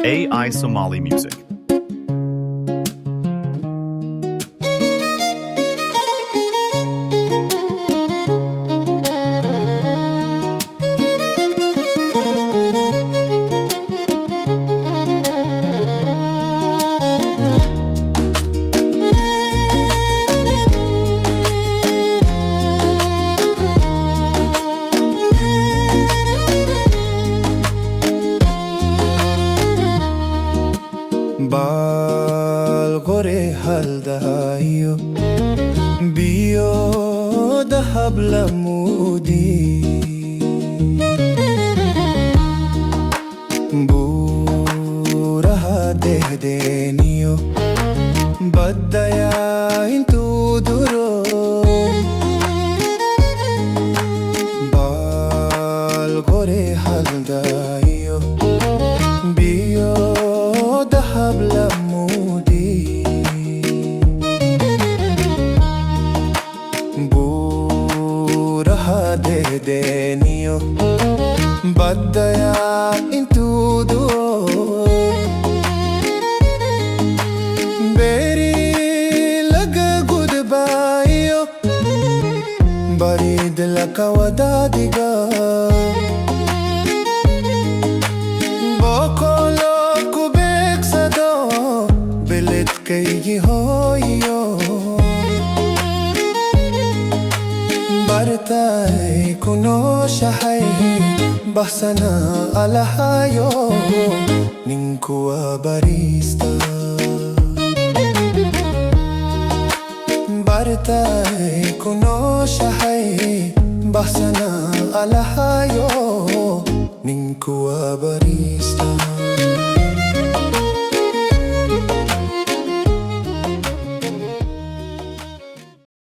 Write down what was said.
AI Somali Music. Bal gore haldayo biyo dahab lamudi buraha dehdeniyo badaya intu duro bal gore haldayo biyo dahab lamudi buraha dehdeniyo badaya intu duro beri laga gudbayo barid laka wadadiga bokolo kubeksado bilit kay hoyo bartay kuno shahay bahsana alahayo ningkuwa barista bartay kuno shahay bahsana alahayo ningkuwa barista